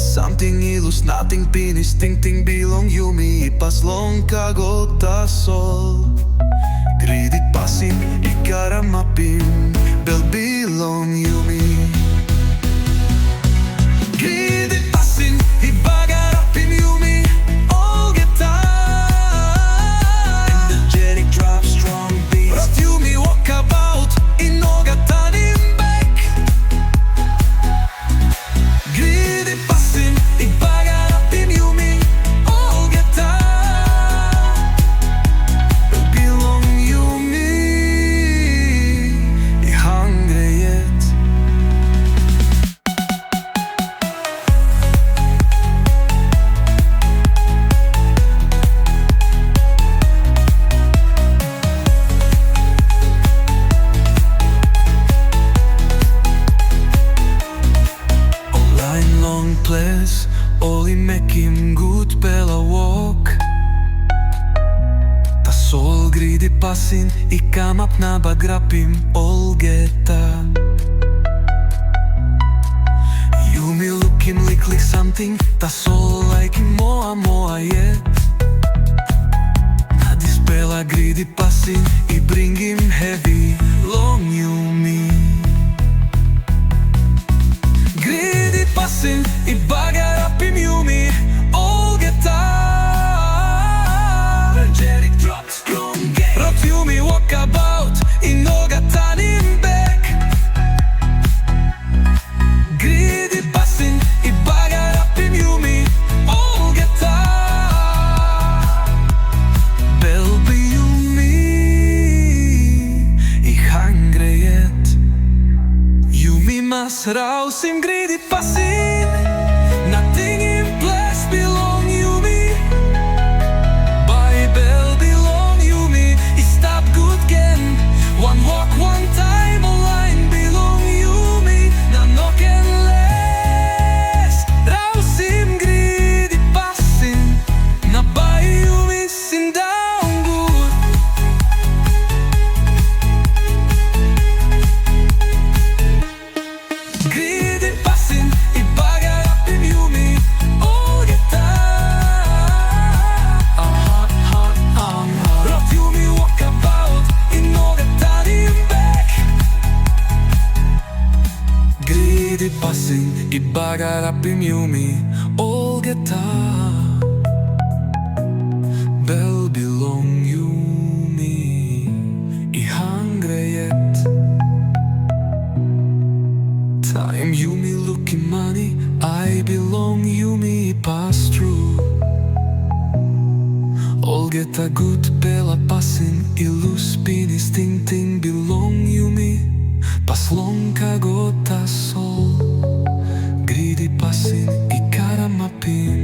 something ilus, nothing pinis, ting bilong yumi, paslong kagota sol. Gridi pasin, bagarapim, bilong yumi. Gridi pasin, bagarapim yumi, olgeta. Energetic drop, strong beats. Rot yumi walk about, inogatanim back. Gridi pasin, bagarapim yumi, olgeta. Bilong yumi, hungry yet. Online long place, only make him good bella walk. Ta sol gridi pasin, kamap na bagarapim, olgeta. Yumi lukim like something, ta sol like moa yet. Na dispela gridi pasin, bring him heavy, long yumi. Gridi pasin, bagarapim yumi, olgeta. Energetic drop, strong game. Rot yumi walk about, inogatanim back. Gridi pasin, bagarapim yumi, olgeta. Belbi yumi, hungry yet. Yumi mas rausim gridi pasin, nothing in place bilong yumi. Bible bilong yumi, stop good again. One walk, one time online bilong yumi, na no can less. Rausim gridi pasin, na bay yumi sin down good. Gridi pasin, bagarapim yumi, olgeta. Rot yumi walk about, inogatanim back. Gridi pasin, bagarapim yumi, olgeta. Bell bilong yumi, hungry yet. Taim yumi looking money, I belong yumi pass through. Olgeta good bella pasin, ilus pinis ting bilong yumi, paslong kagota sol. Gridi pasin, bagarapim.